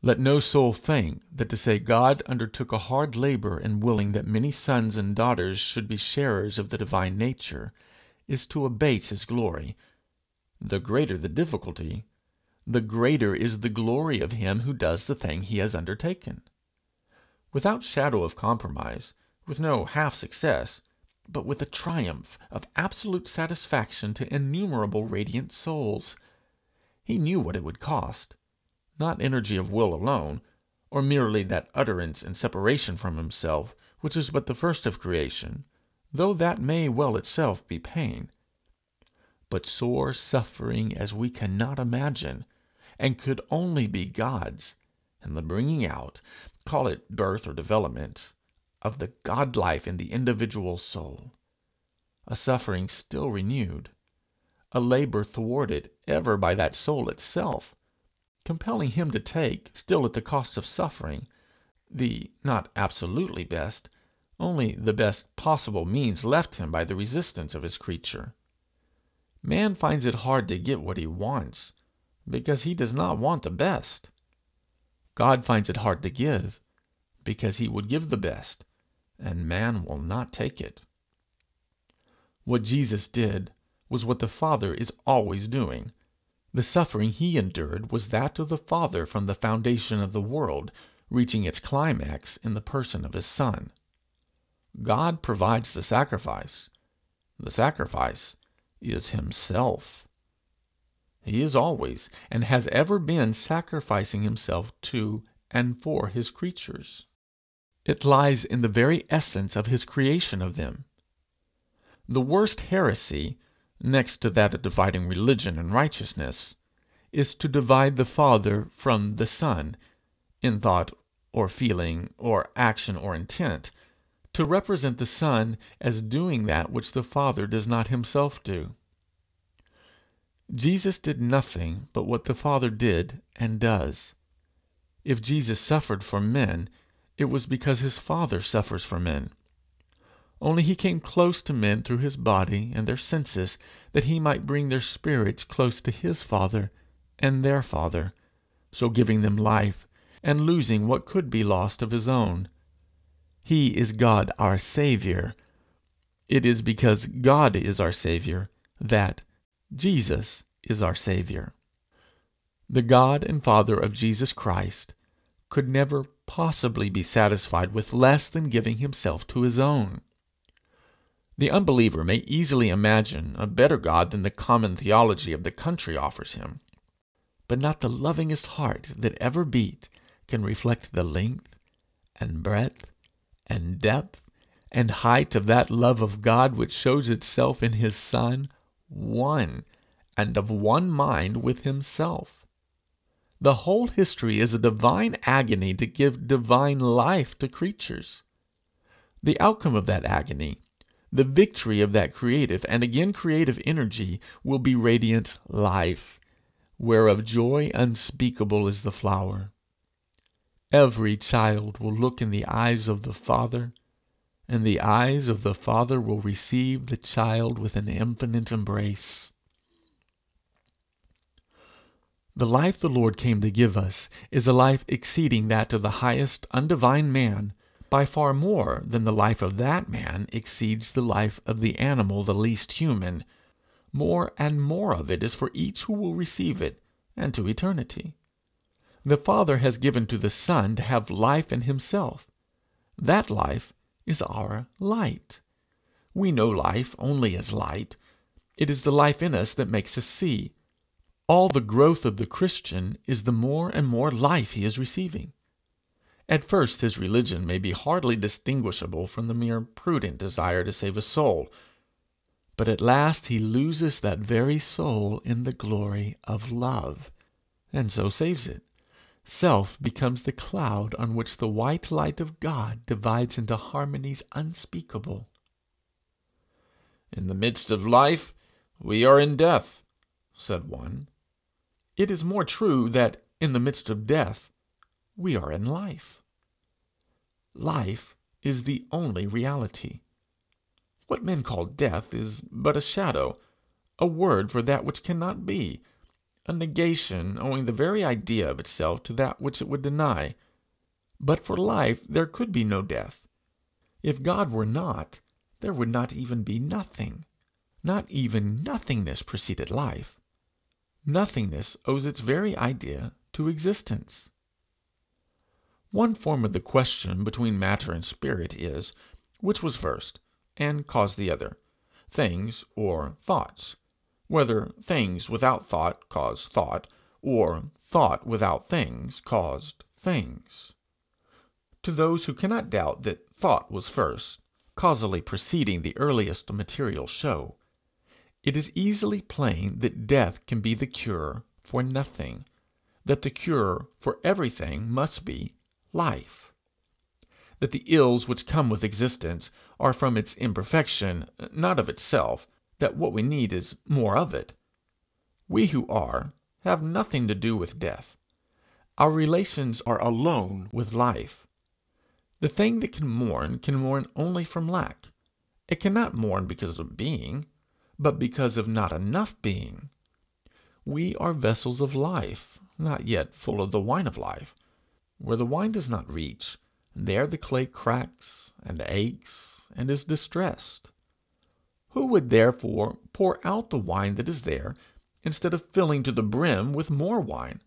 Let no soul think that to say God undertook a hard labor in willing that many sons and daughters should be sharers of the divine nature is to abate his glory. The greater the difficulty, the greater is the glory of him who does the thing he has undertaken. Without shadow of compromise, with no half success, but with a triumph of absolute satisfaction to innumerable radiant souls. He knew what it would cost, not energy of will alone, or merely that utterance and separation from himself which is but the first of creation, though that may well itself be pain, but sore suffering as we cannot imagine, and could only be God's, and the bringing out, call it birth or development, of the God life in the individual soul. A suffering still renewed, a labor thwarted ever by that soul itself, compelling him to take, still at the cost of suffering, the not absolutely best, only the best possible means left him by the resistance of his creature. Man finds it hard to get what he wants, because he does not want the best. God finds it hard to give, because he would give the best, and man will not take it. What Jesus did was what the Father is always doing. The suffering he endured was that of the Father from the foundation of the world, reaching its climax in the person of his Son. God provides the sacrifice. The sacrifice is himself. He is always, and has ever been, sacrificing himself to and for his creatures. It lies in the very essence of his creation of them. The worst heresy, next to that of dividing religion and righteousness, is to divide the Father from the Son, in thought or feeling or action or intent, to represent the Son as doing that which the Father does not himself do. Jesus did nothing but what the Father did and does. If Jesus suffered for men, it was because his Father suffers for men. Only he came close to men through his body and their senses, that he might bring their spirits close to his Father and their Father, so giving them life and losing what could be lost of his own. He is God our Savior. It is because God is our Savior that Jesus is our Savior. The God and Father of Jesus Christ could never possibly be satisfied with less than giving himself to his own. The unbeliever may easily imagine a better God than the common theology of the country offers him, but not the lovingest heart that ever beat can reflect the length and breadth and depth and height of that love of God which shows itself in his Son, one, and of one mind with himself. The whole history is a divine agony to give divine life to creatures. The outcome of that agony, the victory of that creative and again creative energy, will be radiant life, whereof joy unspeakable is the flower. Every child will look in the eyes of the Father, and the eyes of the Father will receive the child with an infinite embrace. The life the Lord came to give us is a life exceeding that of the highest undivine man, by far more than the life of that man exceeds the life of the animal the least human. More and more of it is for each who will receive it, and to eternity. The Father has given to the Son to have life in himself. That life is our light. We know life only as light. It is the life in us that makes us see. All the growth of the Christian is the more and more life he is receiving. At first his religion may be hardly distinguishable from the mere prudent desire to save a soul, but at last he loses that very soul in the glory of love, and so saves it. Self becomes the cloud on which the white light of God divides into harmonies unspeakable. "In the midst of life, we are in death," said one. It is more true that in the midst of death, we are in life. Life is the only reality. What men call death is but a shadow, a word for that which cannot be, a negation owing the very idea of itself to that which it would deny. But for life there could be no death. If God were not, there would not even be nothing. Not even nothingness preceded life. Nothingness owes its very idea to existence. One form of the question between matter and spirit is, which was first, and caused the other, things or thoughts? Whether things without thought caused thought, or thought without things caused things. To those who cannot doubt that thought was first, causally preceding the earliest material show, it is easily plain that death can be the cure for nothing, that the cure for everything must be life, that the ills which come with existence are from its imperfection, not of itself, that what we need is more of it. We who are have nothing to do with death. Our relations are alone with life. The thing that can mourn only from lack. It cannot mourn because of being, but because of not enough being. We are vessels of life, not yet full of the wine of life. Where the wine does not reach, there the clay cracks and aches and is distressed. Who would therefore pour out the wine that is there, instead of filling to the brim with more wine?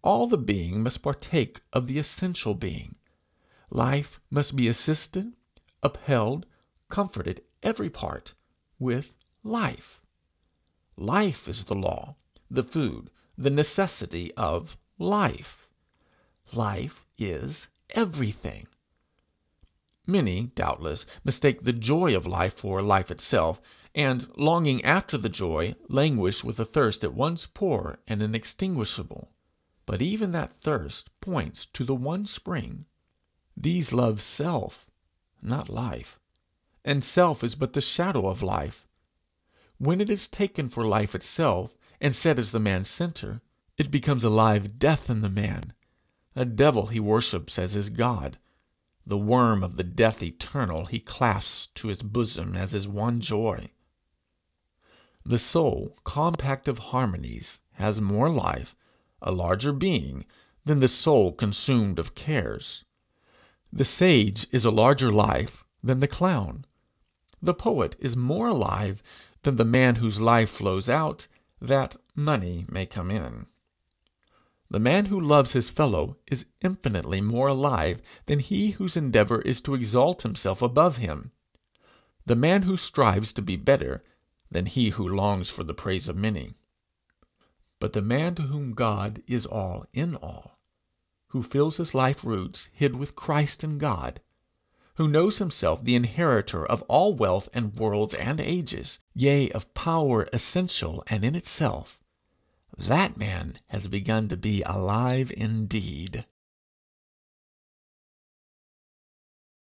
All the being must partake of the essential being. Life must be assisted, upheld, comforted, every part, with life. Life is the law, the food, the necessity of life. Life is everything. Many, doubtless, mistake the joy of life for life itself, and, longing after the joy, languish with a thirst at once poor and inextinguishable. But even that thirst points to the one spring. These love self, not life, and self is but the shadow of life. When it is taken for life itself, and set as the man's center, it becomes a live death in the man, a devil he worships as his God. The worm of the death eternal he clasps to his bosom as his one joy. The soul, compact of harmonies, has more life, a larger being, than the soul consumed of cares. The sage is a larger life than the clown. The poet is more alive than the man whose life flows out, that money may come in. The man who loves his fellow is infinitely more alive than he whose endeavor is to exalt himself above him. The man who strives to be better than he who longs for the praise of many. But the man to whom God is all in all, who feels his life roots hid with Christ in God, who knows himself the inheritor of all wealth and worlds and ages, yea, of power essential and in itself, that man has begun to be alive indeed.